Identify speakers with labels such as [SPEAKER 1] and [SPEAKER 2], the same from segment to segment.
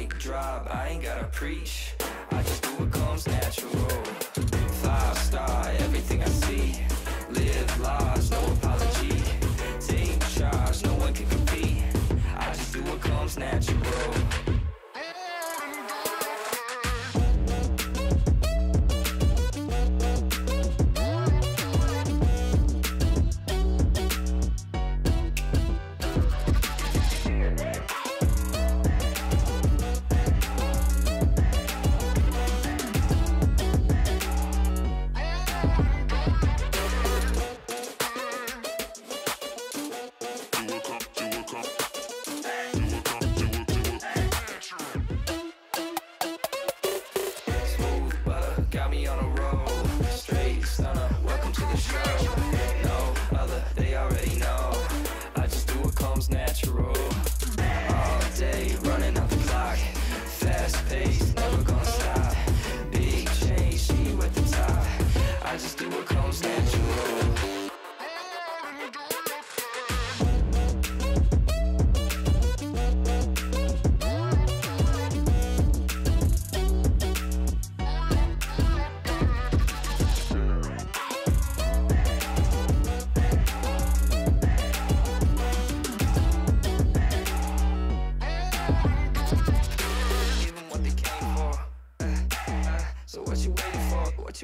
[SPEAKER 1] mic drop, I ain't gotta preach, I just do what comes natural. 5-star, everything I see. Live large, no apology. Take charge, no one can compete. I just do what comes natural.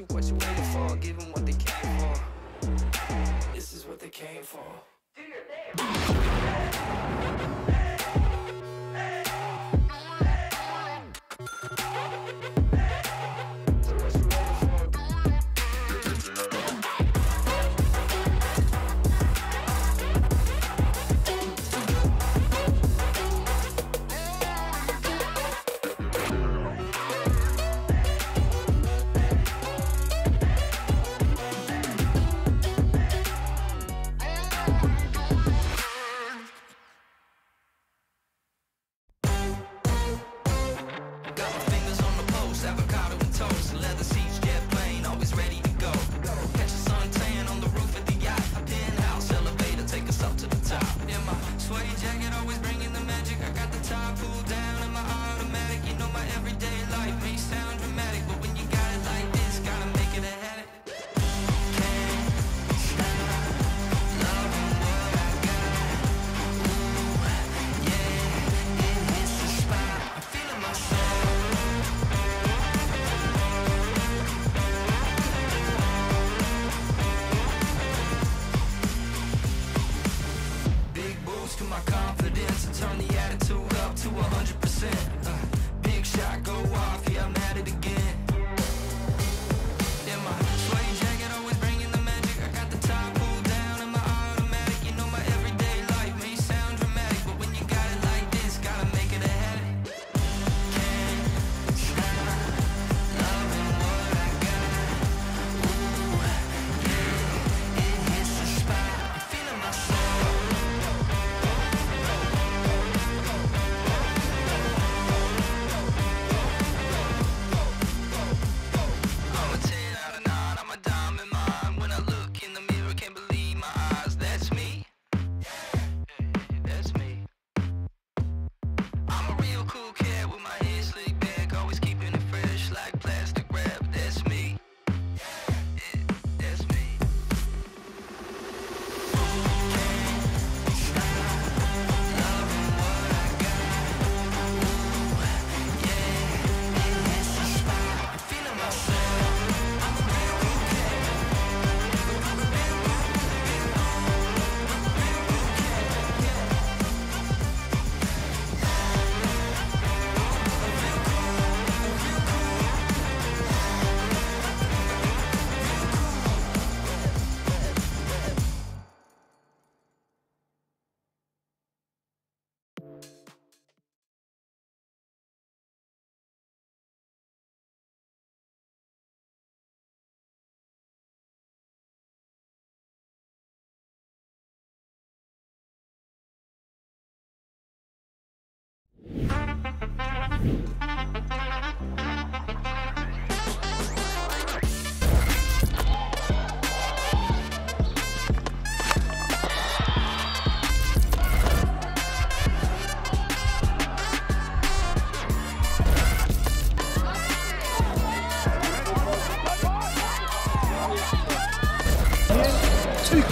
[SPEAKER 1] What you waiting for? Give them what they came for. This is what they came for. Do your thing.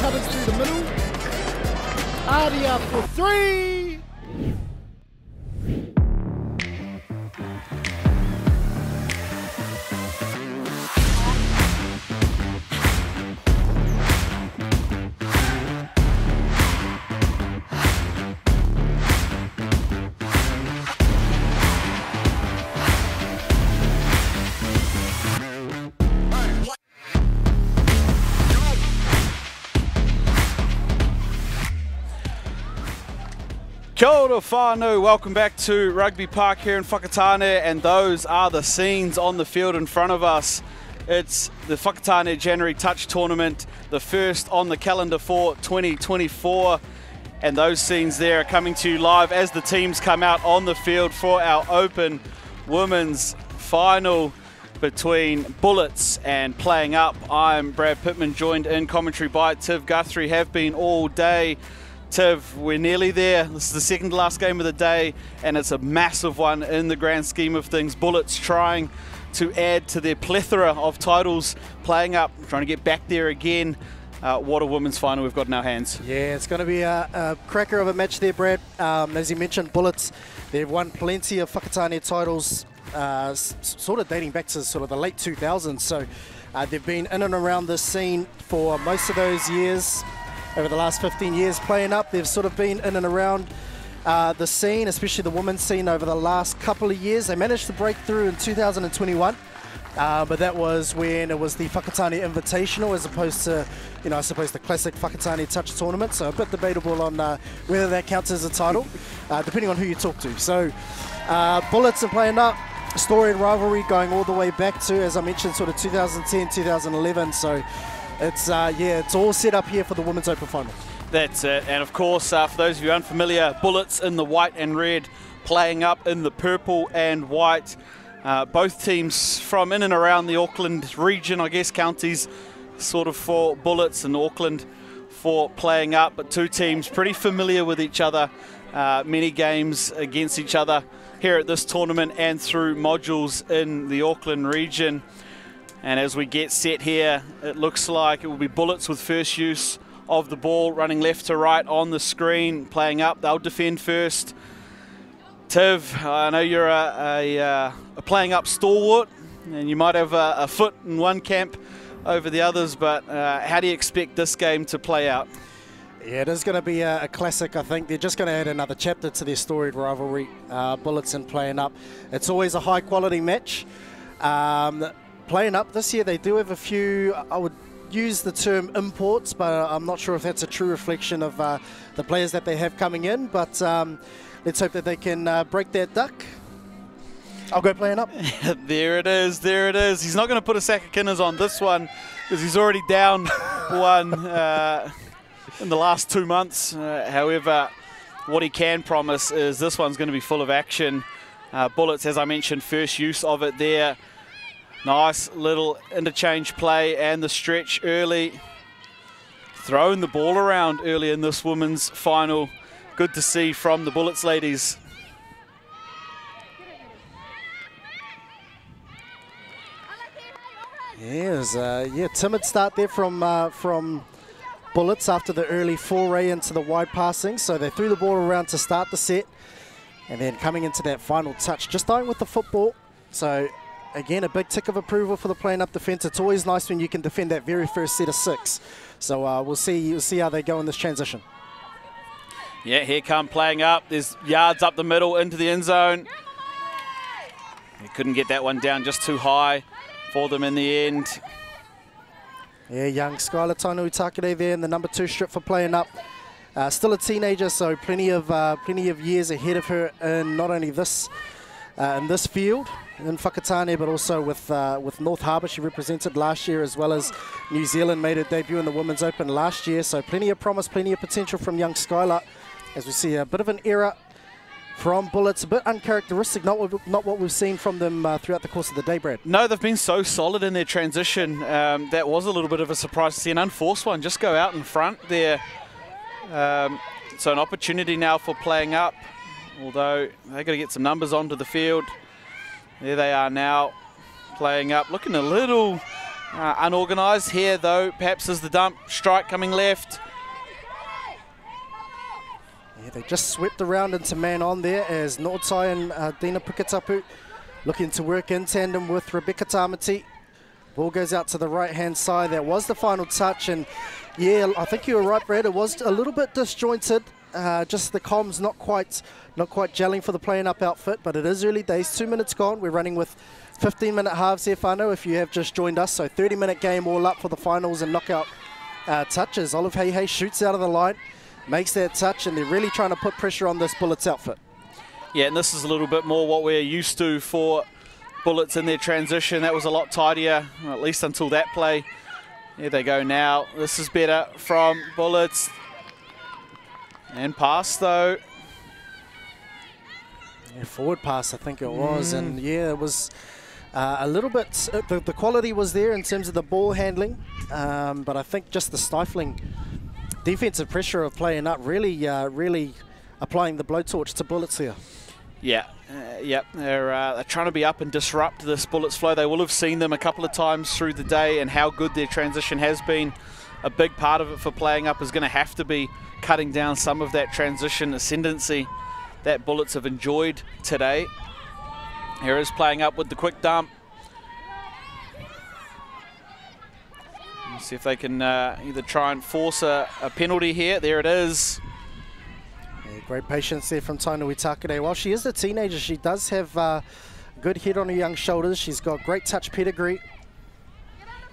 [SPEAKER 2] cutters through the middle. Aria for three.
[SPEAKER 3] Kia ora whānau, welcome back to Rugby Park here in Whakatane, and those are the scenes on the field in front of us. It's the Whakatane January Touch Tournament, the first on the calendar for 2024, and those scenes there are coming to you live as the teams come out on the field for our open women's final between Bullets and Playing Up. I'm Brad Pittman, joined in commentary by Tiv Guthrie, have been all day. Tiv, we're nearly there. This is the second to last game of the day, and it's a massive one in the grand scheme of things. Bullets trying to add to their plethora of titles, Playing Up, trying to get back there again. What a women's final we've got in our hands.
[SPEAKER 4] Yeah, it's going to be a cracker of a match there, Brad. As you mentioned, Bullets, they've won plenty of Whakatane titles, sort of dating back to sort of the late 2000s. So they've been in and around this scene for most of those years. Over the last 15 years Playing Up, they've sort of been in and around the scene, especially the women's scene over the last couple of years. They managed to break through in 2021, but that was when it was the Whakatane Invitational as opposed to, you know, I suppose the classic Whakatane Touch Tournament. So a bit debatable on whether that counts as a title, depending on who you talk to. So Bullets and Playing Up, storied rivalry going all the way back to, as I mentioned, sort of 2010, 2011. So it's yeah, it's all set up here for the Women's Open Final.
[SPEAKER 3] That's it, and of course, for those of you unfamiliar, Bullets in the white and red, Playing Up in the purple and white. Both teams from in and around the Auckland region, I guess, counties, sort of for Bullets, and Auckland for Playing Up, but two teams pretty familiar with each other, many games against each other here at this tournament and through modules in the Auckland region. And as we get set here, it looks like it will be Bullets with first use of the ball, running left to right on the screen. Playing Up, they'll defend first. Tiv, I know you're a Playing Up stalwart, and you might have a foot in one camp over the others, but how do you expect this game to play out?
[SPEAKER 4] Yeah, it is going to be a classic. I think they're just going to add another chapter to their storied rivalry, Bullets and Playing Up. It's always a high-quality match. Playing Up this year, they do have a few, I would use the term imports, but I'm not sure if that's a true reflection of the players that they have coming in, but let's hope that they can break that duck. I'll go Playing Up.
[SPEAKER 3] There it is, there it is. He's not going to put a sack of kinners on this one because he's already down one in the last 2 months. However, what he can promise is this one's going to be full of action. Bullets, as I mentioned, first use of it there. Nice little interchange play and the stretch early. Throwing the ball around early in this women's final. Good to see from the Bullets ladies.
[SPEAKER 4] Yeah, timid start there from Bullets after the early foray into the wide passing. So they threw the ball around to start the set, and then coming into that final touch, just starting with the football. So again, a big tick of approval for the Playing Up defence. It's always nice when you can defend that very first set of 6. So we'll see how they go in this transition.
[SPEAKER 3] Yeah, here come Playing Up. There's yards up the middle into the end zone. He couldn't get that one down, just too high for them in the end.
[SPEAKER 4] Yeah, young Skylar Tainui-Takere there in the number 2 strip for Playing Up. Still a teenager, so plenty of years ahead of her in not only this in this field in Whakatane, but also with North Harbour. She represented last year, as well as New Zealand made her debut in the Women's Open last year. So plenty of promise, plenty of potential from young Skylar. As we see a bit of an error from Bullets, a bit uncharacteristic, not what we've seen from them throughout the course of the day, Brad.
[SPEAKER 3] No, they've been so solid in their transition. That was a little bit of a surprise to see an unforced one just go out in front there. So an opportunity now for Playing Up, although they've got to get some numbers onto the field. There they are now, Playing Up, looking a little Unorganised here, though. Perhaps is the dump. Strike coming left.
[SPEAKER 4] Yeah, they just swept around into man on there as Notai and Dina Puketapu looking to work in tandem with Rebecca Tamati. Ball goes out to the right-hand side. That was the final touch, and yeah, I think you were right, Brad. It was a little bit disjointed. Just the comms not quite gelling for the Playing Up outfit, but it is early days. 2 minutes gone. We're running with 15-minute halves here, whānau, if you have just joined us. So 30-minute game all up for the finals and knockout touches. Olive Hey shoots out of the line, makes that touch, and they're really trying to put pressure on this Bullets outfit.
[SPEAKER 3] Yeah, and this is a little bit more what we're used to for Bullets in their transition. That was a lot tidier, well, at least until that play. Here they go now. This is better from Bullets. And pass, though.
[SPEAKER 4] Yeah, forward pass, I think it was. And yeah, it was a little bit, the quality was there in terms of the ball handling. But I think just the stifling defensive pressure of Playing Up really applying the blowtorch to Bullets here.
[SPEAKER 3] Yeah, they're trying to be up and disrupt this Bullets flow. They will have seen them a couple of times through the day and how good their transition has been. A big part of it for Playing Up is going to have to be cutting down some of that transition ascendancy that Bullets have enjoyed today. Here is Playing Up with the quick dump. Let's see if they can either try and force a penalty here. There it is.
[SPEAKER 4] Yeah, great patience there from Tainui Takere. While she is a teenager, she does have a good head on her young shoulders. She's got great touch pedigree.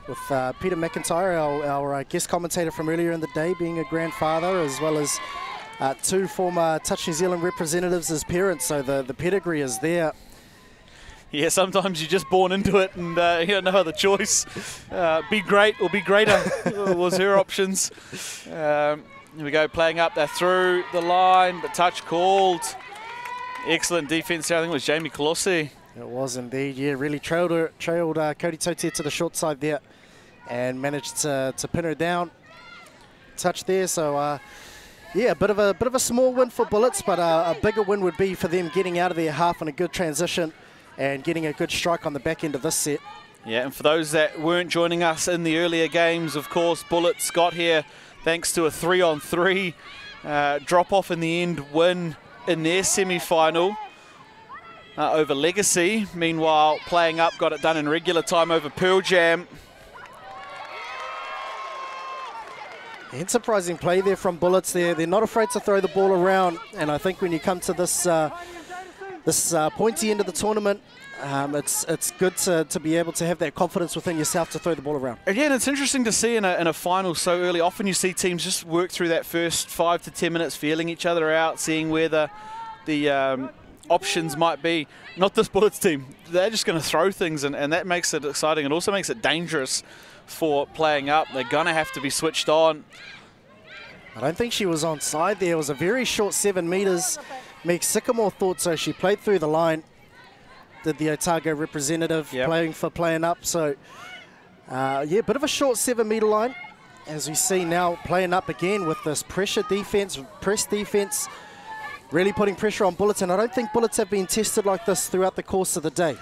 [SPEAKER 4] With Peter McIntyre, our guest commentator from earlier in the day, being a grandfather, as well as 2 former Touch New Zealand representatives as parents, so the pedigree is there.
[SPEAKER 3] Yeah, sometimes you're just born into it and you don't know other choice. Be great or be greater was her options. Here we go, Playing Up, they're through the line, but touch called. Excellent defence there, I think it was Jamie Colossi.
[SPEAKER 4] It was indeed, yeah, really trailed Cody Tote to the short side there and managed to pin her down. Touch there, so yeah, a bit of a small win for Bullets, but a bigger win would be for them getting out of their half in a good transition and getting a good strike on the back end of this set.
[SPEAKER 3] Yeah, and for those that weren't joining us in the earlier games, of course, Bullets got here thanks to a 3-on-3 drop-off in the end win in their semi-final over Legacy. Meanwhile, Playing Up got it done in regular time over Pearl Jam.
[SPEAKER 4] And surprising play there from Bullets there. They're not afraid to throw the ball around, and I think when you come to this pointy end of the tournament, it's good to be able to have that confidence within yourself to throw the ball around.
[SPEAKER 3] Again, it's interesting to see in a final so early. Often you see teams just work through that first 5 to 10 minutes, feeling each other out, seeing where the options might be. Not this Bullets team. They're just going to throw things, and that makes it exciting. It also makes it dangerous for Playing Up. They're going to have to be switched on.
[SPEAKER 4] I don't think she was onside there. It was a very short 7 metres. Meg Sycamore thought so. She played through the line. Did the Otago representative playing for Playing Up. So, yeah, bit of a short 7 metre line. As we see now, Playing Up again with this press defence, really putting pressure on Bullets. And I don't think Bullets have been tested like this throughout the course of the day.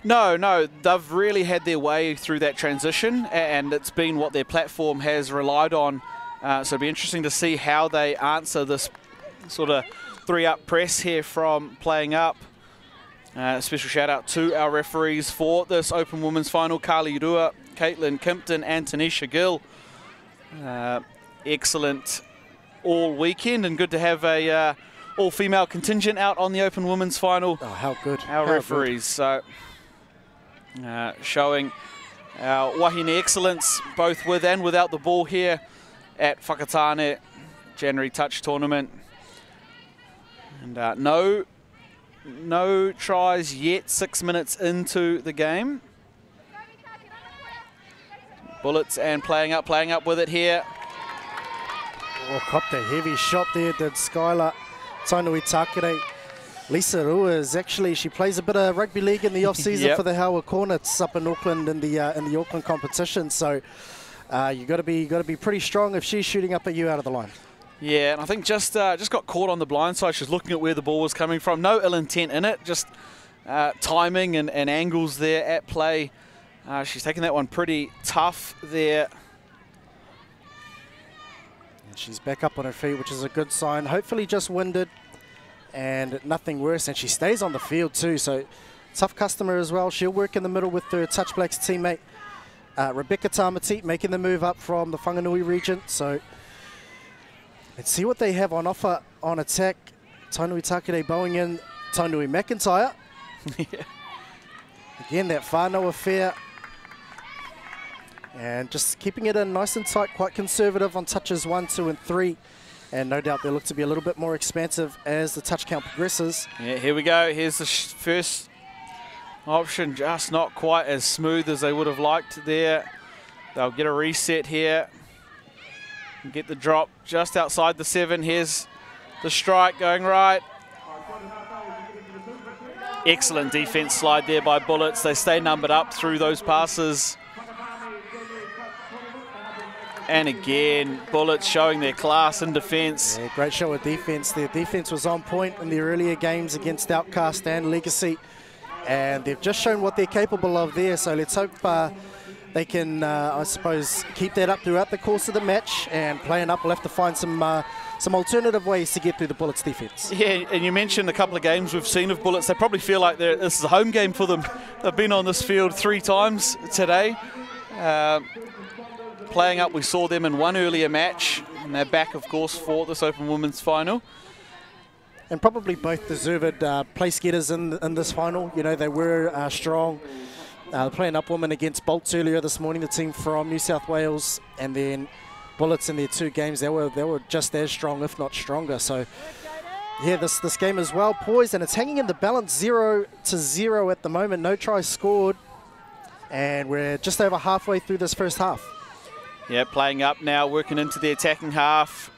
[SPEAKER 3] No, they've really had their way through that transition, and it's been what their platform has relied on. So it'll be interesting to see how they answer this sort of 3-up press here from Playing Up. Special shout out to our referees for this Open Women's Final, Carly Rua, Caitlin Kimpton and Tanisha Gill. Excellent all weekend, and good to have a all-female contingent out on the Open Women's Final.
[SPEAKER 4] Oh, how good.
[SPEAKER 3] Our
[SPEAKER 4] how
[SPEAKER 3] referees.
[SPEAKER 4] Good.
[SPEAKER 3] So showing our wahine excellence both with and without the ball here at Whakatane January Touch Tournament. And no tries yet, 6 minutes into the game. Bullets and Playing Up with it here.
[SPEAKER 4] Oh, copped a heavy shot there, did Skylar Tainui Takere. Lisa Rua is actually, she plays a bit of rugby league in the off-season for the Howard Cornets up in Auckland in the Auckland competition. So you got to be pretty strong if she's shooting up at you out of the line.
[SPEAKER 3] Yeah, and I think just got caught on the blind side. She's looking at where the ball was coming from. No ill intent in it, just timing and angles there at play. She's taking that one pretty tough there.
[SPEAKER 4] And she's back up on her feet, which is a good sign. Hopefully just winded and nothing worse. And she stays on the field too, so tough customer as well. She'll work in the middle with her Touch Blacks teammate, Whakatane, making the move up from the Whanganui region. So let's see what they have on offer on attack. Tainui Takere bowing in Tainui McIntyre.
[SPEAKER 3] Yeah.
[SPEAKER 4] Again, that whānau affair. And just keeping it in nice and tight, quite conservative on touches 1, 2, and 3. And no doubt they'll look to be a little bit more expansive as the touch count progresses.
[SPEAKER 3] Yeah, here we go. Here's the first option, just not quite as smooth as they would have liked there. They'll get a reset here. Get the drop just outside the 7. Here's the strike going right. Excellent defense slide there by Bullets. They stay numbered up through those passes. And again, Bullets showing their class in defense.
[SPEAKER 4] Yeah, great show of defense. Their defense was on point in the earlier games against Outcast and Legacy. And they've just shown what they're capable of there. So let's hope they can, I suppose, keep that up throughout the course of the match. And playing up, we'll have to find some alternative ways to get through the Bullets defense.
[SPEAKER 3] Yeah, and you mentioned a couple of games we've seen of Bullets. They probably feel like this is a home game for them. They've been on this field 3 times today. Playing up, we saw them in one earlier match. And they're back, of course, for this Open Women's Final.
[SPEAKER 4] And probably both deserved place getters in this final. You know, they were strong. Playing up women against Bolts earlier this morning, the team from New South Wales, and then Bullets in their 2 games. They were just as strong, if not stronger. So, yeah, this game is well poised, and it's hanging in the balance 0-0 at the moment. No tries scored, and we're just over halfway through this first half.
[SPEAKER 3] Yeah, playing up now, working into the attacking half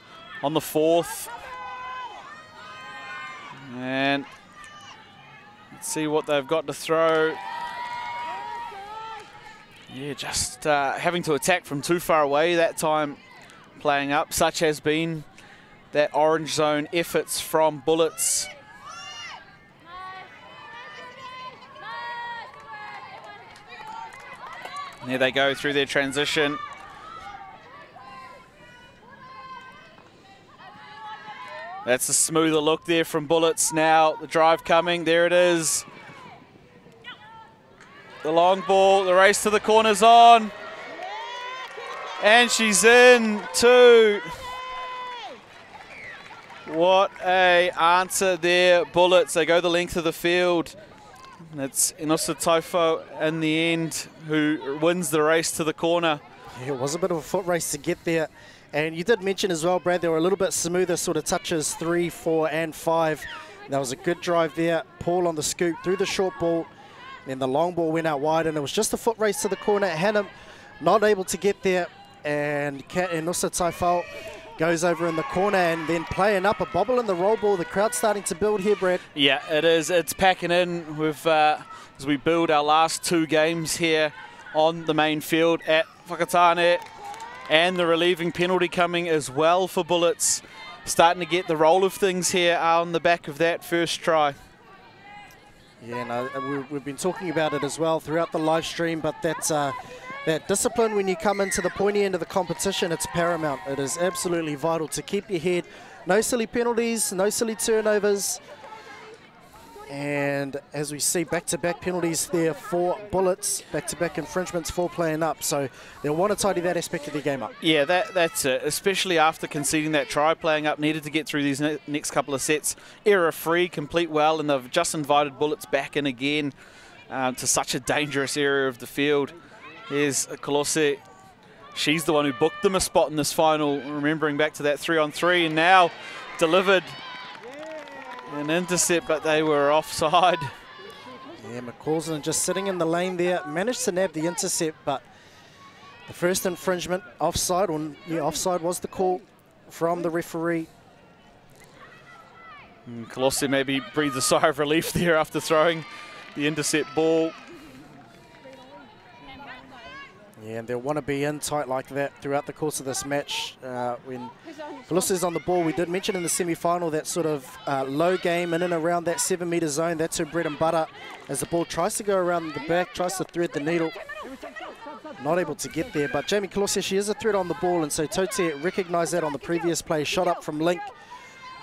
[SPEAKER 3] on the 4th. And let's see what they've got to throw. Yeah, just having to attack from too far away that time. Playing up, such has been that orange zone efforts from Bullets. And there they go through their transition. That's a smoother look there from Bullets now. The drive coming, there it is. The long ball, the race to the corner's on. And she's in too. What a answer there, Bullets. They go the length of the field. And it's Inosa Taufo in the end who wins the race to the corner.
[SPEAKER 4] Yeah, it was a bit of a foot race to get there. And you did mention as well, Brad, they were a little bit smoother sort of touches 3, 4, and 5. That was a good drive there. Paul on the scoop through the short ball. Then the long ball went out wide, and it was just a foot race to the corner. Hannah not able to get there, and Inosa Taufo goes over in the corner, and then playing up a bobble in the roll ball. The crowd's starting to build here, Brad.
[SPEAKER 3] Yeah, it is. It's packing in with as we build our last 2 games here on the main field at Whakatane. And the relieving penalty coming as well for Bullets. Starting to get the roll of things here on the back of that first try.
[SPEAKER 4] Yeah, no, we've been talking about it as well throughout the live stream, but that's that discipline when you come into the pointy end of the competition, it's paramount. It is absolutely vital to keep your head. No silly penalties, no silly turnovers. And as we see, back-to-back penalties there for Bullets, back-to-back infringements for playing up. So they'll want to tidy that aspect of their game up.
[SPEAKER 3] Yeah, that's it. Especially after conceding that try, playing up needed to get through these next couple of sets. Error-free, complete well, and they've just invited Bullets back in again to such a dangerous area of the field. Here's Kolose. She's the one who booked them a spot in this final, remembering back to that 3-on-3, and now delivered an intercept, but they were offside.
[SPEAKER 4] Yeah, McCausland just sitting in the lane there, managed to nab the intercept, but the first infringement, offside, or yeah, offside was the call from the referee.
[SPEAKER 3] Kolose maybe breathed a sigh of relief there after throwing the intercept ball.
[SPEAKER 4] Yeah, and they'll want to be in tight like that throughout the course of this match. When Glussa's on the ball, we did mention in the semi-final that sort of low game in and around that 7-metre zone. That's her bread and butter. As the ball tries to go around the back, tries to thread the needle. Not able to get there, but Jamie Kalusia, she is a threat on the ball, and so Tote recognised that on the previous play, shot up from Link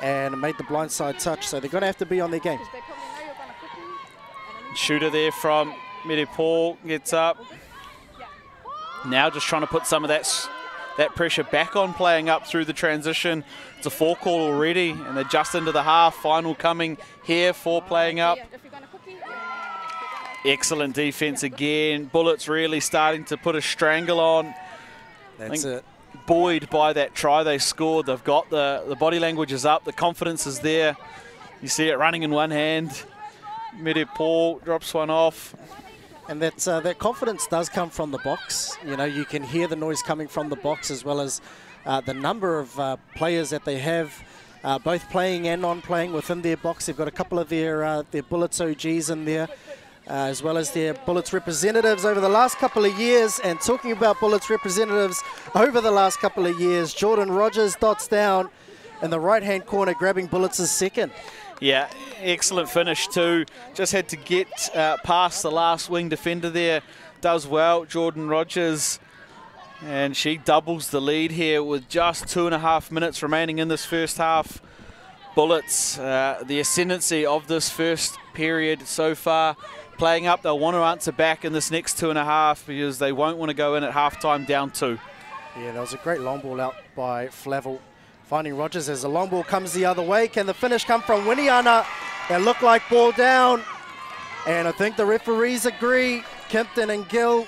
[SPEAKER 4] and made the blindside touch, so they're going to have to be on their game.
[SPEAKER 3] Shooter there from Paul gets up. Now just trying to put some of that pressure back on Playing Up through the transition. It's a 4 call already, and they're just into the half. Final coming here for Playing Up. Excellent defense again. Bullets really starting to put a strangle on.
[SPEAKER 4] That's it.
[SPEAKER 3] Buoyed by that try they scored. They've got the body language is up. The confidence is there. You see it running in one hand. Paul drops one off.
[SPEAKER 4] And that confidence does come from the box. You know, you can hear the noise coming from the box, as well as the number of players that they have, both playing and non-playing within their box. They've got a couple of their Bullets OGs in there, as well as their Bullets representatives over the last couple of years. And talking about Bullets representatives over the last couple of years, Jordan Rogers dots down in the right-hand corner, grabbing Bullets' second.
[SPEAKER 3] Yeah, excellent finish too. Just had to get past the last wing defender there. Does well, Jordan Rogers. And she doubles the lead here with just 2.5 minutes remaining in this first half. Bullets, the ascendancy of this first period so far. Playing Up, they'll want to answer back in this next 2.5 because they won't want to go in at halftime down 2.
[SPEAKER 4] Yeah, that was a great long ball out by Flavel. Finding Rogers as the long ball comes the other way. Can the finish come from Winiana? That looked like ball down. And I think the referees agree. Kimpton and Gill,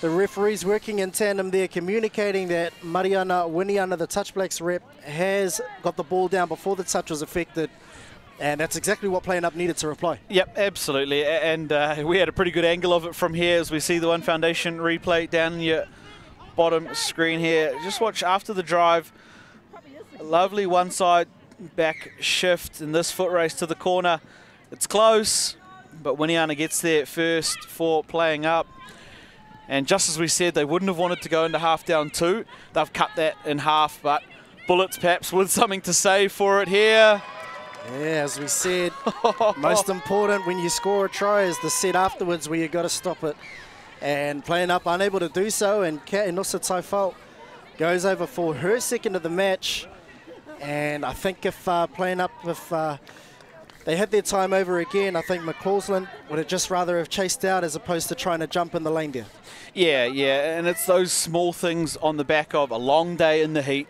[SPEAKER 4] the referees working in tandem there, communicating that Mariana Winiana, the Touch Blacks rep, has got the ball down before the touch was affected. And that's exactly what Playing Up needed to reply.
[SPEAKER 3] Yep, absolutely. And we had a pretty good angle of it from here as we see the One Foundation replay down in your bottom screen here. Just watch after the drive. A lovely one side back shift in this foot race to the corner. It's close, but Winiana gets there first for Playing Up. And just as we said, they wouldn't have wanted to go into half down 2. They've cut that in half, but Bullets perhaps with something to say for it here.
[SPEAKER 4] Yeah, as we said, most important when you score a try is the set afterwards where you've got to stop it. And Playing Up unable to do so, and Inusa Taifao goes over for her second of the match. And I think if Playing Up, if they had their time over again, I think McCausland would have just rather have chased out as opposed to trying to jump in the lane there.
[SPEAKER 3] Yeah, and it's those small things on the back of a long day in the heat.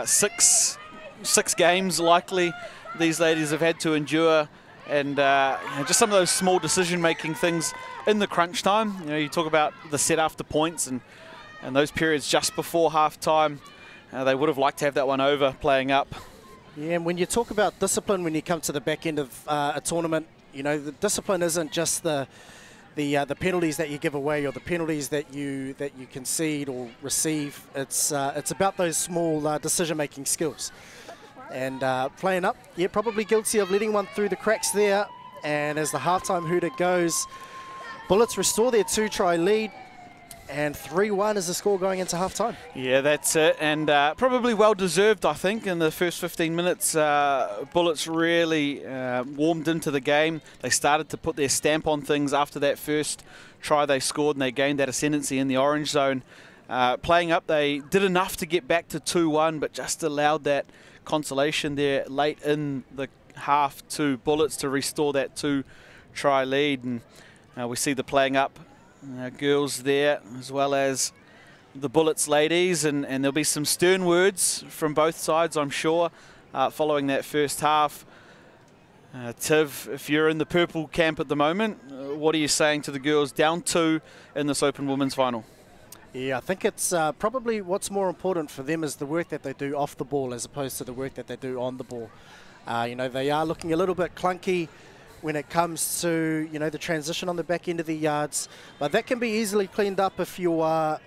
[SPEAKER 3] Six games likely these ladies have had to endure, and just some of those small decision-making things in the crunch time. You know, you talk about the set after points and those periods just before half-time. They would have liked to have that one over, Playing Up.
[SPEAKER 4] Yeah, and when you talk about discipline when you come to the back end of a tournament, you know, the discipline isn't just the penalties that you give away or the penalties that you concede or receive. It's about those small decision-making skills. And Playing Up, yeah, probably guilty of letting one through the cracks there. And as the halftime hooter goes, Bullets restore their 2-try lead. And 3-1 is the score going into half-time.
[SPEAKER 3] Yeah, that's it. And probably well-deserved, I think, in the first 15 minutes. Bullets really warmed into the game. They started to put their stamp on things after that first try they scored, and they gained that ascendancy in the orange zone. Playing Up, they did enough to get back to 2-1, but just allowed that consolation there late in the half to Bullets to restore that 2-try lead. And we see the Playing Up girls there, as well as the Bullets ladies, and there'll be some stern words from both sides, I'm sure, following that first half. Tiv, if you're in the purple camp at the moment, what are you saying to the girls down 2 in this Open Women's Final?
[SPEAKER 4] Yeah, I think it's probably what's more important for them is the work that they do off the ball as opposed to the work that they do on the ball. You know, they are looking a little bit clunky when it comes to, you know, the transition on the back end of the yards. But that can be easily cleaned up if you are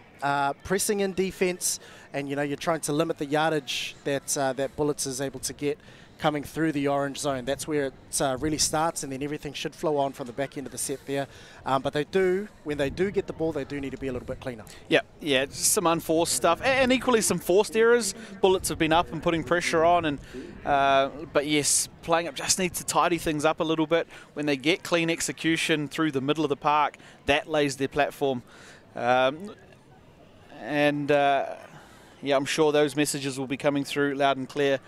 [SPEAKER 4] pressing in defense and, you know, you're trying to limit the yardage that Bullets is able to get coming through the orange zone. That's where it really starts, and then everything should flow on from the back end of the set there. But when they do get the ball, they do need to be a little bit cleaner.
[SPEAKER 3] Yeah, just some unforced stuff, and equally some forced errors. Bullets have been up and putting pressure on, and but yes, Playing Up just needs to tidy things up a little bit. When they get clean execution through the middle of the park, that lays their platform. Yeah, I'm sure those messages will be coming through loud and clear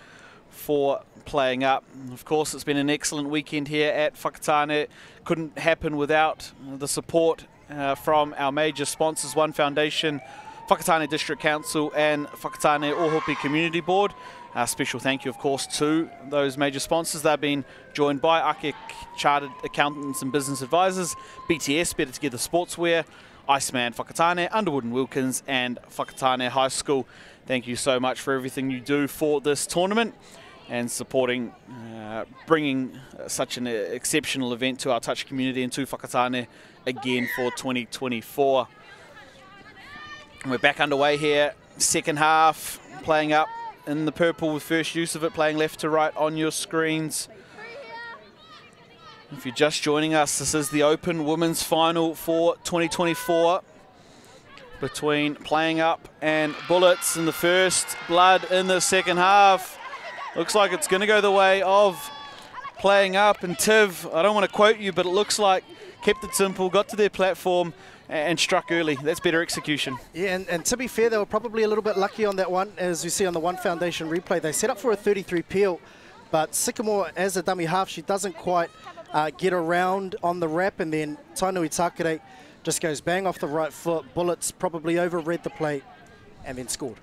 [SPEAKER 3] for Playing Up. Of course, it's been an excellent weekend here at Whakatane. Couldn't happen without the support from our major sponsors, One Foundation, Whakatane District Council and Whakatane Ohope Community Board. A special thank you, of course, to those major sponsors. They've been joined by Ake Chartered Accountants and Business Advisors, BTS, Better Together Sportswear, Iceman Whakatane, Underwood and Wilkins, and Whakatane High School. Thank you so much for everything you do for this tournament and supporting, bringing such an exceptional event to our touch community and to Whakatane again for 2024. We're back underway here, second half, Playing Up in the purple with first use of it, playing left to right on your screens. If you're just joining us, this is the Open Women's Final for 2024 between Playing Up and Bullets in the first, blood in the second half. Looks like it's going to go the way of Playing Up, and Tiv, I don't want to quote you, but it looks like kept it simple, got to their platform and struck early. That's better execution. Yeah,
[SPEAKER 4] and to be fair, they were probably a little bit lucky on that one. As we see on the One Foundation replay, they set up for a 33 peel, but Sycamore, as a dummy half, she doesn't quite get around on the wrap, and then Tainui Takere just goes bang off the right foot. Bullets probably overread the play and then scored.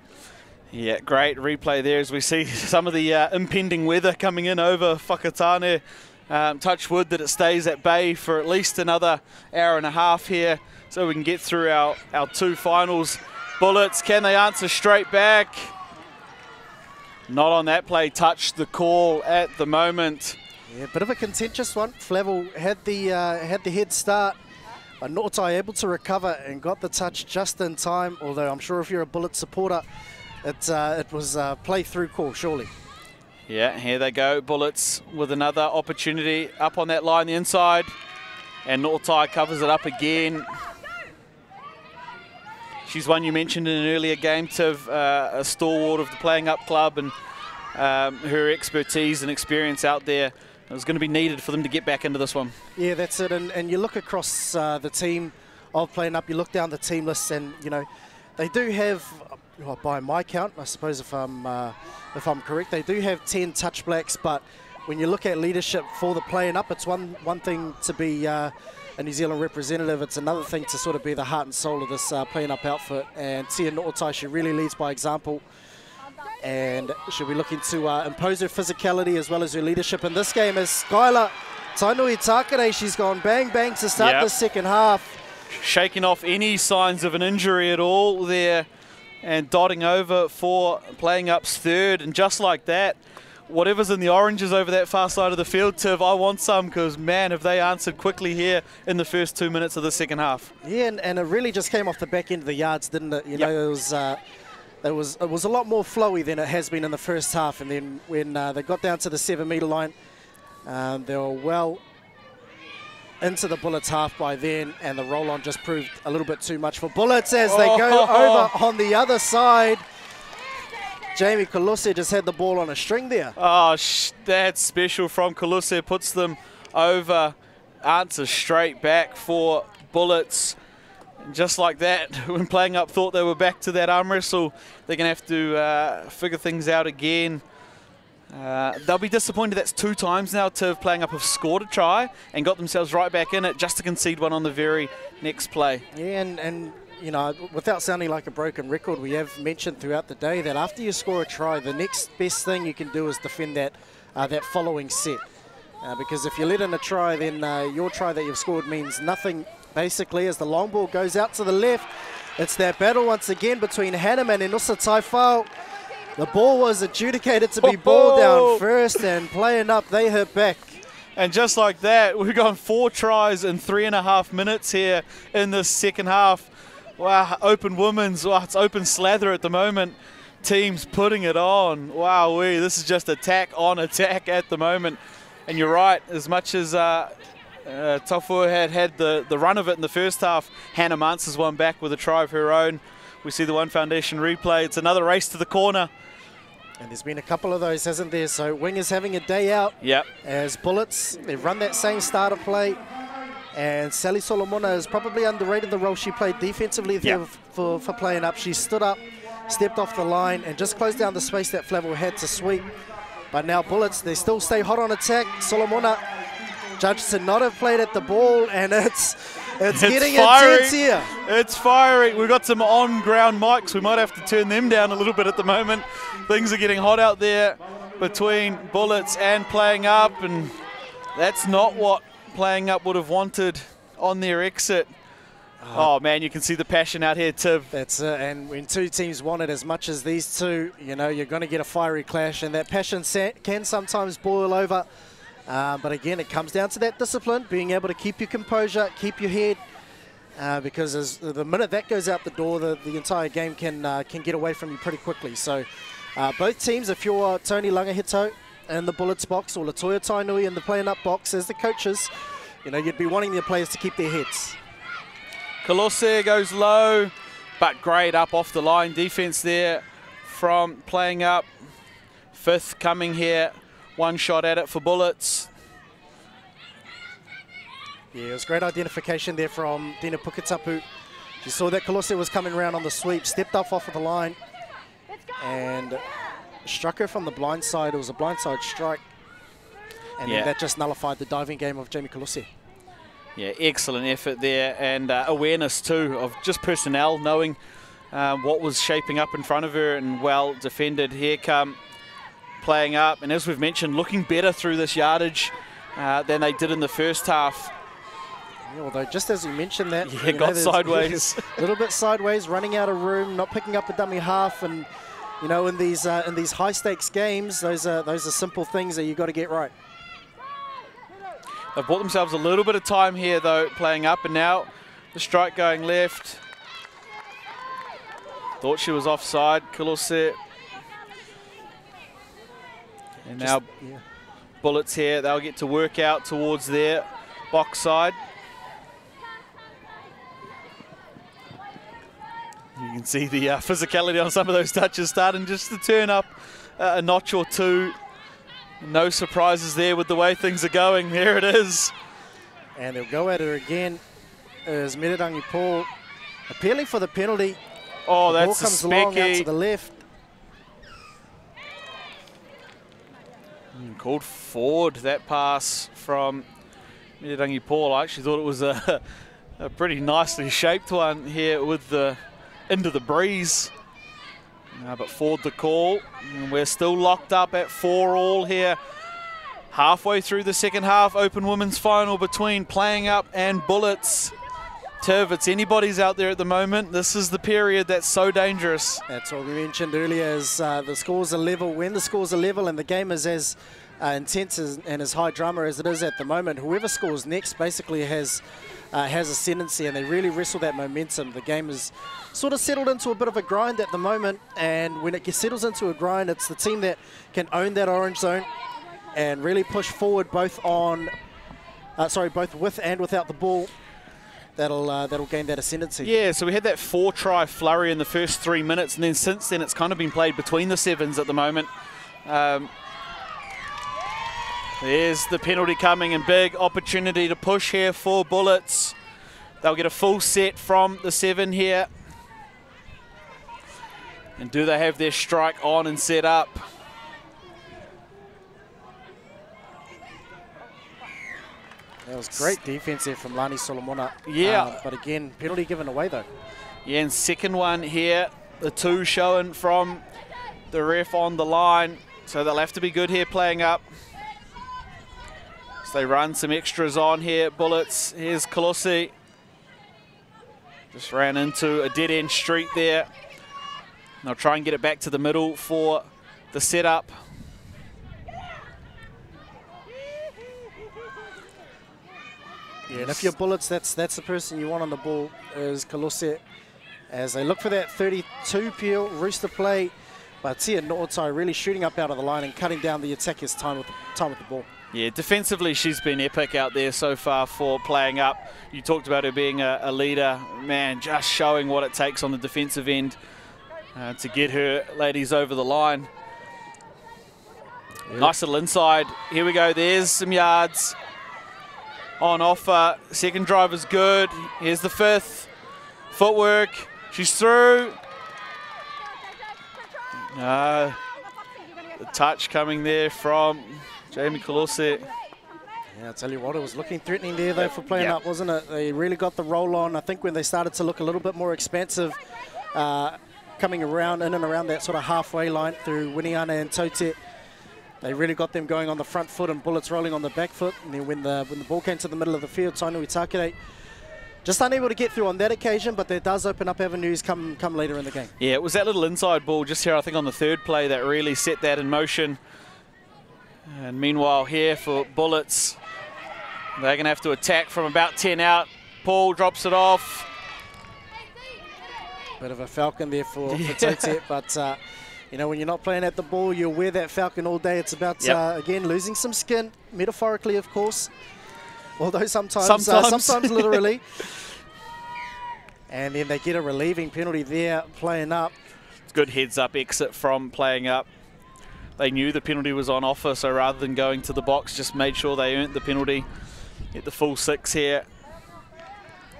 [SPEAKER 3] Yeah, great replay there as we see some of the impending weather coming in over Whakatane. Touch wood that it stays at bay for at least another hour and a half here so we can get through our two finals. Bullets, can they answer straight back? Not on that play. Touch the call at the moment.
[SPEAKER 4] Yeah, bit of a contentious one. Flavel had the head start, but Notai able to recover and got the touch just in time, although I'm sure if you're a Bullet supporter, it was a play-through call, surely.
[SPEAKER 3] Yeah, here they go. Bullets with another opportunity up on that line, the inside. And Notai covers it up again. She's one you mentioned in an earlier game, Tiv, a stalwart of the Playing Up club, and her expertise and experience out there is going to be needed for them to get back into this one. Yeah, that's it. And you look across the team of Playing Up, you look down the team list, and, you know, they do have, well, by my count, I suppose if I'm correct, they do have 10 touch blacks, but when you look at leadership for the Playing Up, it's one thing to be a New Zealand representative, it's another thing to sort of be the heart and soul of this Playing Up outfit. And Tia Notai, she really leads by example, and she'll be looking to impose her physicality as well as her leadership in this game. As Skylar Tainui Takere, she's gone bang bang to start the second half. Shaking off any signs of an injury at all there, and dotting over for Playing Up's third. And just like that, whatever's in the oranges over that far side of the field, Tiv, I want some, because, man, have they answered quickly here in the first 2 minutes of the second half. Yeah, and it really just came off the back end of the yards, didn't it? You know, it was a lot more flowy than it has been in the first half. And then when they got down to the 7-metre line, they were well into the Bullets half by then, and the roll-on just proved a little bit too much for Bullets as they go over on the other side. Jamie Kaluse just had the ball on a string there. Oh, that's special from Kaluse. Puts them over. Answer straight back for Bullets. And just like that, when Playing Up thought they were back to that arm wrestle, they're going to have to figure things out again. They'll be disappointed that's 2 times now to Playing Up have scored a try and got themselves right back in it just to concede one on the very next play. Yeah, and you know, without sounding like a broken record, we have mentioned throughout the day that after you score a try, the next best thing you can do is defend that following set. Because if you let in a try, then your try that you've scored means nothing, basically, as the long ball goes out to the left. It's that battle once again between Hanneman and Usa Taifao. The ball was adjudicated to be ball down first, and Playing Up, they hit back. And just like that, we've gone 4 tries in 3.5 minutes here in this second half. Wow, Open Women's, it's open slather at the moment. teams putting it on. Wow, this is just attack on attack at the moment. And you're right, as much as Tofua had the run of it in the first half, Hannah Muntz has won back with a try of her own. We see the One Foundation replay. It's another race to the corner.
[SPEAKER 4] And there's been a couple of those, hasn't there? So Wing is having a day out.
[SPEAKER 3] Yep.
[SPEAKER 4] As Bullets, they've run that same starter play. And Sally Solomona is probably underrated the role she played defensively there for playing up. She stood up, stepped off the line, and just closed down the space that Flavel had to sweep. But now Bullets, they still stay hot on attack. Solomona judged to not have played at the ball, and it's getting intense here.
[SPEAKER 3] It's fiery. We've got some on-ground mics. We might have to turn them down a little bit at the moment. Things are getting hot out there between Bullets and Playing Up, and that's not what Playing Up would have wanted on their exit. Oh man, you can see the passion out here, Tiv.
[SPEAKER 4] That's it, and when two teams want it as much as these two, you know, you're going to get a fiery clash, and that passion can sometimes boil over. But again, it comes down to that discipline, being able to keep your composure, keep your head, because the minute that goes out the door, the entire game can get away from you pretty quickly. So both teams, if you're Tony Langahito in the Bullets box or Latoya Tainui in the Playing Up box as the coaches, you know, you'd be wanting their players to keep their heads.
[SPEAKER 3] Kalose goes low, but great up off the line defense there from Playing Up. Fifth coming here. One shot at it for Bullets.
[SPEAKER 4] Yeah, it was great identification there from Dina Puketapu. She saw that Kalose was coming around on the sweep, stepped off of the line, and struck her from the blind side. It was a blindside strike, and then that just nullified the diving game of Jamie Kalose.
[SPEAKER 3] Yeah, excellent effort there, and awareness too of just personnel, knowing what was shaping up in front of her, and well defended. Here come Playing Up, and as we've mentioned, looking better through this yardage than they did in the first half.
[SPEAKER 4] Yeah, although just as you mentioned that,
[SPEAKER 3] yeah, got sideways,
[SPEAKER 4] a little bit sideways, running out of room, not picking up a dummy half, and you know, in these high stakes games, those are simple things that you got to get right.
[SPEAKER 3] They've bought themselves a little bit of time here though, Playing Up, and now the strike going left. Thought she was offside, Kalose. And now Bullets here, they'll get to work out towards their box side. You can see the physicality on some of those touches starting just to turn up a notch or two. No surprises there with the way things are going. There it is.
[SPEAKER 4] And they'll go at her again as Mirirangi Paul appealing for the penalty.
[SPEAKER 3] Oh,
[SPEAKER 4] the
[SPEAKER 3] that's
[SPEAKER 4] ball comes along out to the left.
[SPEAKER 3] Called forward, that pass from Mirirangi Paul. I actually thought it was a pretty nicely shaped one here with the into the breeze. But forward the call. And we're still locked up at 4-all here. Halfway through the second half, open women's final between Playing Up and Bullets. Tiv, it's anybody's out there at the moment. This is the period that's so dangerous.
[SPEAKER 4] That's what we mentioned earlier, as the scores are level. When the scores are level and the game is as intense and as high drama as it is at the moment, whoever scores next basically has ascendancy, and they really wrestle that momentum. The game is sort of settled into a bit of a grind at the moment, and when it settles into a grind, it's the team that can own that orange zone and really push forward both with and without the ball. That'll gain that ascendancy. Yeah,
[SPEAKER 3] so we had that 4-try flurry in the first 3 minutes, and then since then it's kind of been played between the sevens at the moment. There's the penalty coming, and big opportunity to push here for Bullets. They'll get a full set from the 7 here. And do they have their strike on and set up?
[SPEAKER 4] That was great defense there from Lani Solomona.
[SPEAKER 3] Yeah.
[SPEAKER 4] But again, penalty given away though.
[SPEAKER 3] Yeah, and second one here. The 2 showing from the ref on the line. So they'll have to be good here, Playing Up. So they run some extras on here. Bullets. Here's Kalose. Just ran into a dead-end street there. They'll try and get it back to the middle for the setup.
[SPEAKER 4] Yeah, and if you're Bullets, that's the person you want on the ball, is Kalose. As they look for that 32 peel, Rooster play But Tia No'otai really shooting up out of the line and cutting down the attacker's time with the ball.
[SPEAKER 3] Yeah, defensively she's been epic out there so far for Playing Up. You talked about her being a leader. Man, just showing what it takes on the defensive end to get her ladies over the line. Yep. Nice little inside. Here we go. There's some yards on offer. Second drive is good. Here's the fifth. Footwork. She's through. The touch coming there from Jamie Kolose.
[SPEAKER 4] Yeah, I'll tell you what, it was looking threatening there though for Playing Up, wasn't it? They really got the roll on. I think when they started to look a little bit more expansive, coming around in and around that sort of halfway line through Winiana and Tote, they really got them going on the front foot and Bullets rolling on the back foot. And then when the ball came to the middle of the field, Tainui Takere just unable to get through on that occasion, but that does open up avenues come later in the game.
[SPEAKER 3] Yeah, it was that little inside ball just here, I think, on the third play that really set that in motion. And meanwhile here for Bullets, they're going to have to attack from about 10 out. Paul drops it off.
[SPEAKER 4] Bit of a falcon there for Tote, but you know, when you're not playing at the ball, you'll wear that falcon all day. It's about, again, losing some skin, metaphorically, of course. Although sometimes literally. And then they get a relieving penalty there, Playing Up.
[SPEAKER 3] Good heads-up exit from Playing Up. They knew the penalty was on offer, so rather than going to the box, just made sure they earned the penalty. Get the full 6 here.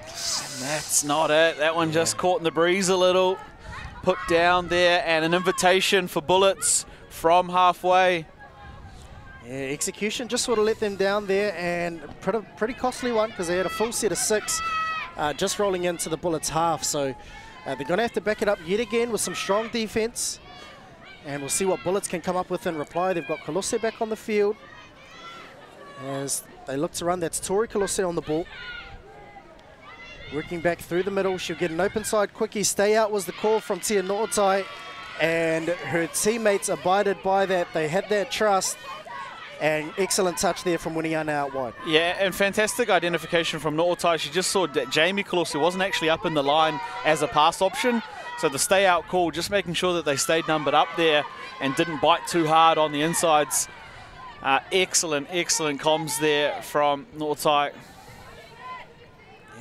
[SPEAKER 3] And that's not it. That one just caught in the breeze a little. Put down there, and an invitation for Bullets from halfway.
[SPEAKER 4] Yeah, execution just sort of let them down there, and pretty costly one because they had a full set of 6 just rolling into the Bullets half. So they're going to have to back it up yet again with some strong defense. And we'll see what Bullets can come up with in reply. They've got Kolose back on the field. As they look to run, that's Tori Kolose on the ball. Working back through the middle, she'll get an open side quickie. Stay out was the call from Tia No'otai, and her teammates abided by that. They had that trust, and excellent touch there from Winiana out wide. Yeah,
[SPEAKER 3] and fantastic identification from No'otai. She just saw that Jamie Kolose wasn't actually up in the line as a pass option, so the stay out call, just making sure that they stayed numbered up there and didn't bite too hard on the insides. Excellent comms there from No'otai.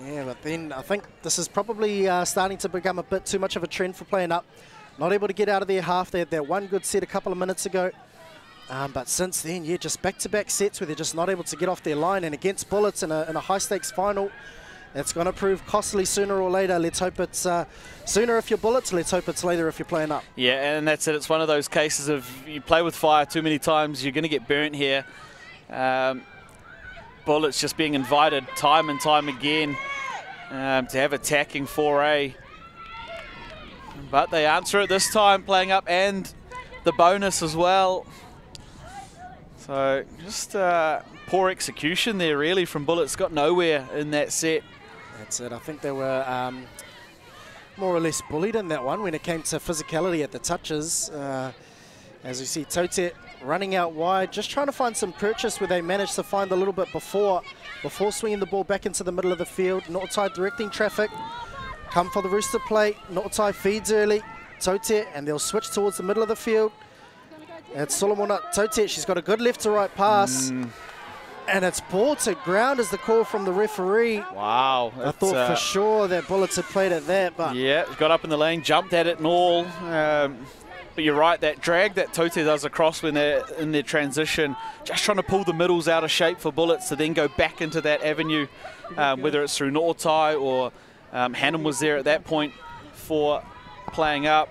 [SPEAKER 4] Yeah, but then I think this is probably starting to become a bit too much of a trend for Playing Up. Not able to get out of their half. They had that one good set a couple of minutes ago. But since then, yeah, just back-to-back sets where they're just not able to get off their line. And against Bullets in a high-stakes final, it's going to prove costly sooner or later. Let's hope it's sooner if you're Bullets. Let's hope it's later if you're Playing Up.
[SPEAKER 3] Yeah, and that's it. It's one of those cases of you play with fire too many times, you're going to get burnt here. Bullets just being invited time and time again to have attacking 4A. But they answer it this time, Playing Up, and the bonus as well. So just poor execution there really from Bullets. Got nowhere in that set.
[SPEAKER 4] That's it. I think they were more or less bullied in that one when it came to physicality at the touches. As you see, Tote running out wide, just trying to find some purchase where they managed to find a little bit before swinging the ball back into the middle of the field. No'otai directing traffic. Come for the Rooster play. No'otai feeds early. Tote, and they'll switch towards the middle of the field. It's Solomona Tote. She's got a good left to right pass. And it's ball to ground as the call from the referee.
[SPEAKER 3] Wow.
[SPEAKER 4] I thought for sure that Bullets had played at that. But
[SPEAKER 3] yeah, got up in the lane, jumped at it and all. But you're right, that drag that Tote does across when they're in their transition, just trying to pull the middles out of shape for Bullets to then go back into that avenue, whether it's through No'otai or Hannum was there at that point for Playing Up.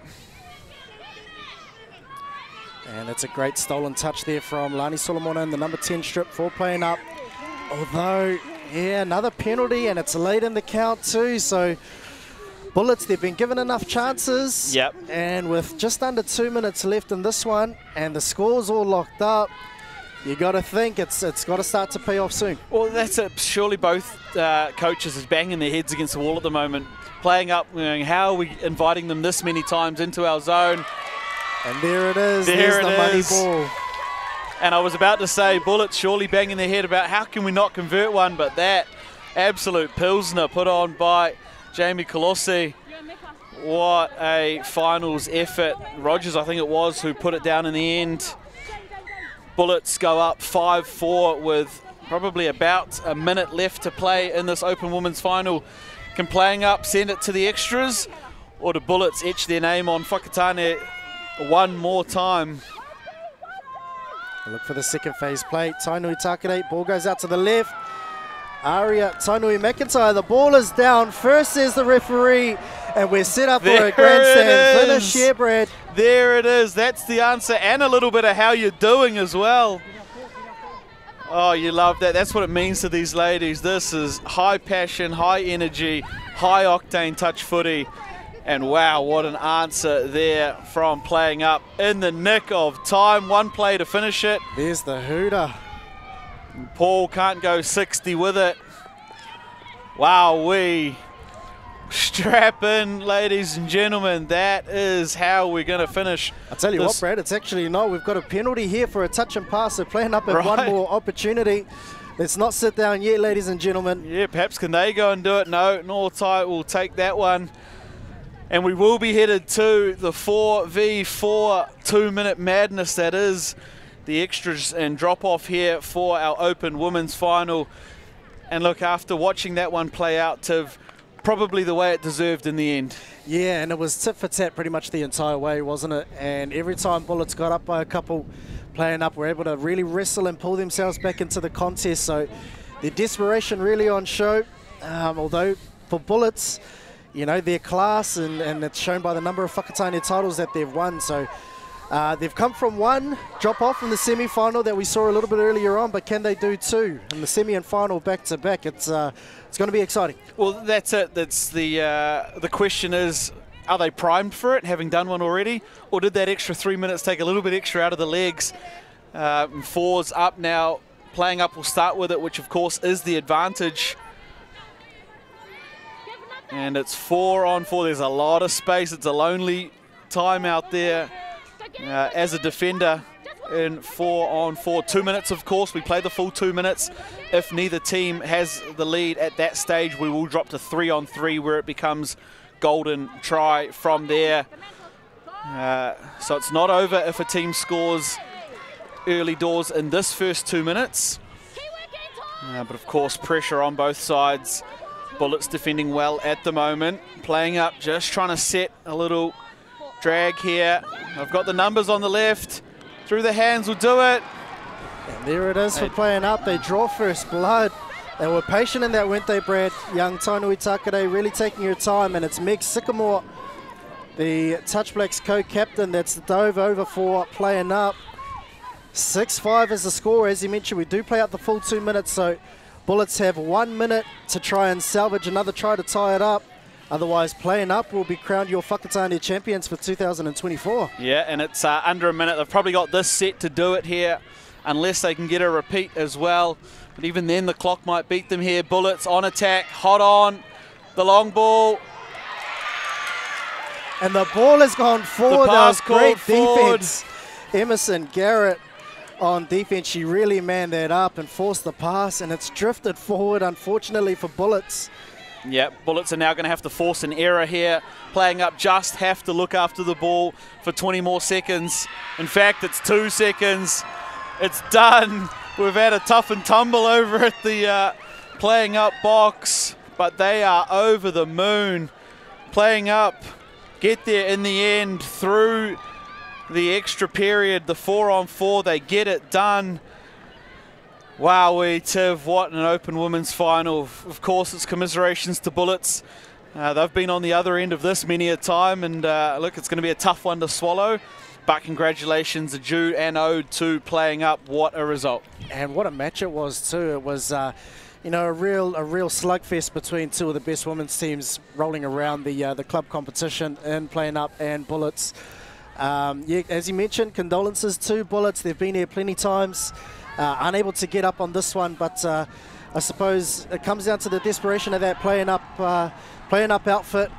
[SPEAKER 4] And it's a great stolen touch there from Lani Solomona in the number 10 strip for Playing Up. Although, yeah, another penalty, and it's late in the count too. So Bullets, they've been given enough chances.
[SPEAKER 3] Yep.
[SPEAKER 4] And with just under 2 minutes left in this one, and the score's all locked up, you got to think it's got to start to pay off soon.
[SPEAKER 3] Well, that's it. Surely both coaches is banging their heads against the wall at the moment. Playing Up, how are we inviting them this many times into our zone?
[SPEAKER 4] And there it is. There's the money ball.
[SPEAKER 3] And I was about to say, Bullets surely banging their head about how can we not convert one, but that absolute Pilsner put on by Jamie Kolose What a finals effort. Rogers, I think it was, who put it down in the end. Bullets go up 5-4 with probably about a minute left to play in this open women's final. Can Playing Up send it to the extras, or do Bullets etch their name on Whakatane one more time?
[SPEAKER 4] Look for the second phase play. Tainui Takere, ball goes out to the left. Aria Tainui McIntyre, the ball is down. First says the referee, and we're set up for a grandstand finish here, Brad.
[SPEAKER 3] There it is. That's the answer, and a little bit of how you're doing as well. Oh, you love that. That's what it means to these ladies. This is high passion, high energy, high octane touch footy. And wow, what an answer there from Playing Up in the nick of time. One play to finish it.
[SPEAKER 4] There's the hooter.
[SPEAKER 3] Paul can't go 60 with it. Wow, we strap in, ladies and gentlemen. That is how we're going to finish.
[SPEAKER 4] I'll tell you what, Brad, it's actually not. We've got a penalty here for a touch and pass. So Playing Up at one more opportunity. Let's not sit down yet, ladies and gentlemen.
[SPEAKER 3] Yeah, perhaps can they go and do it? No, Northside will take that one. And we will be headed to the 4v4 2-minute madness that is the extras and drop off here for our open women's final. And look, after watching that one play out, Tiv, probably the way it deserved in the end.
[SPEAKER 4] Yeah, and it was tit for tat pretty much the entire way, wasn't it? And every time Bullets got up by a couple, Playing Up were able to really wrestle and pull themselves back into the contest. So their desperation really on show. Although for Bullets, you know, their class, and it's shown by the number of Whakatane titles that they've won. So they've come from one drop off in the semi-final that we saw a little bit earlier on, but can they do two in the semi and final back to back? It's going to be exciting.
[SPEAKER 3] Well, that's it. That's the question is, are they primed for it, having done one already, or did that extra 3 minutes take a little bit extra out of the legs? Four's up now. Playing Up will start with it, which of course is the advantage. And it's 4-on-4. There's a lot of space. It's a lonely time out there as a defender in 4-on-4. 2 minutes, of course. We play the full 2 minutes. If neither team has the lead at that stage, we will drop to 3-on-3, where it becomes golden try from there. So it's not over if a team scores early doors in this first 2 minutes. But of course, pressure on both sides. Bullets defending well at the moment. Playing Up, just trying to set a little drag here. I've got the numbers on the left. Through the hands will do it.
[SPEAKER 4] And there it is for Playing Up. They draw first blood. They were patient in that, weren't they, Brad? Young Tainui Takere really taking her time, and it's Meg Sycamore, the Touch Blacks co-captain, that's dove over for Playing Up. 6-5 is the score. As you mentioned, we do play out the full 2 minutes, so Bullets have 1 minute to try and salvage another try to tie it up. Otherwise, Playing Up will be crowned your Whakatane champions for 2024.
[SPEAKER 3] Yeah, and it's under a minute. They've probably got this set to do it here, unless they can get a repeat as well. But even then, the clock might beat them here. Bullets on attack, hot on, the long ball.
[SPEAKER 4] And the ball has gone forward.
[SPEAKER 3] The pass
[SPEAKER 4] great
[SPEAKER 3] forward.
[SPEAKER 4] Defense. Emerson Garrett on defense. She really manned that up and forced the pass, and it's drifted forward, unfortunately, for Bullets.
[SPEAKER 3] Yeah, Bullets are now going to have to force an error here. Playing Up just have to look after the ball for 20 more seconds. In fact, it's 2 seconds. It's done. We've had a tough and tumble over at the Playing Up box, but they are over the moon. Playing Up get there in the end through the extra period, the 4-on-4. They get it done. Wowee, Tiv, what an open women's final. Of course, it's commiserations to Bullets. They've been on the other end of this many a time, and look, it's going to be a tough one to swallow. But congratulations are due and owed to Playing Up. What a result.
[SPEAKER 4] And what a match it was too. It was, you know, a real slugfest between two of the best women's teams rolling around the club competition in Playing Up and Bullets. Yeah, as you mentioned, condolences to Bullets. They've been here plenty times. Unable to get up on this one, but I suppose it comes down to the desperation of that Playing Up outfit,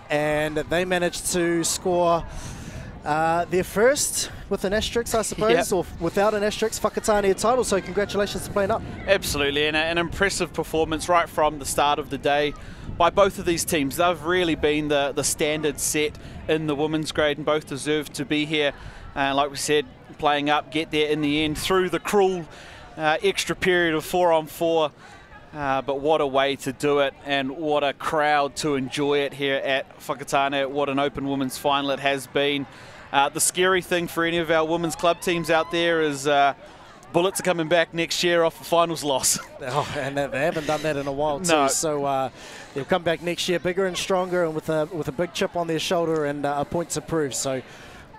[SPEAKER 4] and they managed to score their first with an asterisk, I suppose, or without an asterisk, Whakatane title. So congratulations to Playing Up.
[SPEAKER 3] Absolutely, and an impressive performance right from the start of the day by both of these teams. They've really been the standard set in the women's grade, and both deserve to be here. Like we said, Playing Up get there in the end through the cruel extra period of 4-on-4. But what a way to do it, and what a crowd to enjoy it here at Whakatane. What an open women's final it has been. The scary thing for any of our women's club teams out there is Bullets are coming back next year off a finals loss.
[SPEAKER 4] Oh, and they haven't done that in a while too.
[SPEAKER 3] No.
[SPEAKER 4] So they'll come back next year bigger and stronger, and with a big chip on their shoulder and a point to prove. So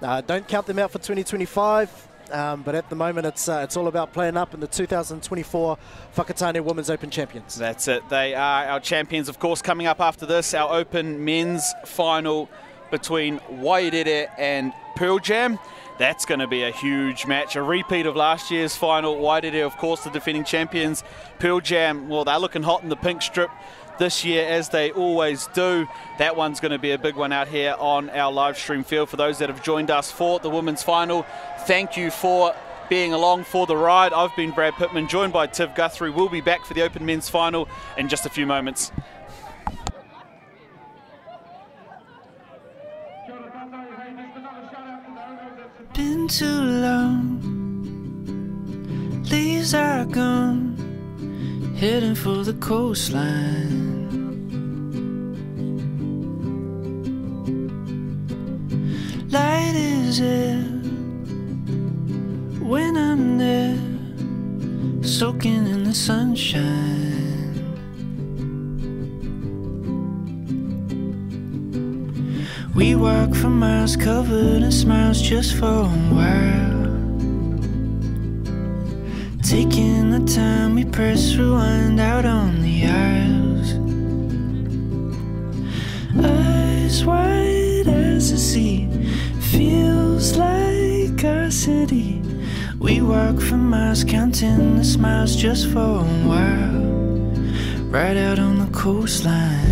[SPEAKER 4] don't count them out for 2025. But at the moment, it's all about Playing Up in the 2024 Whakatane Women's Open Champions.
[SPEAKER 3] That's it. They are our champions. Of course, coming up after this, our Open men's final between Waiere and Pearl Jam. That's going to be a huge match, a repeat of last year's final. Waiere, of course, the defending champions. Pearl Jam, well, they're looking hot in the pink strip this year, as they always do. That one's going to be a big one out here on our live stream field. For those that have joined us for the women's final, thank you for being along for the ride. I've been Brad Pittman, joined by Tiv Guthrie. We'll be back for the Open men's final in just a few moments.
[SPEAKER 5] Been too long, leaves are gone, heading for the coastline. Light is it when I'm there, soaking in the sunshine. We walk for miles covered in smiles just for a while, taking the time, we press rewind out on the aisles. Eyes wide as the sea, feels like our city. We walk for miles, counting the smiles just for a while, right out on the coastline.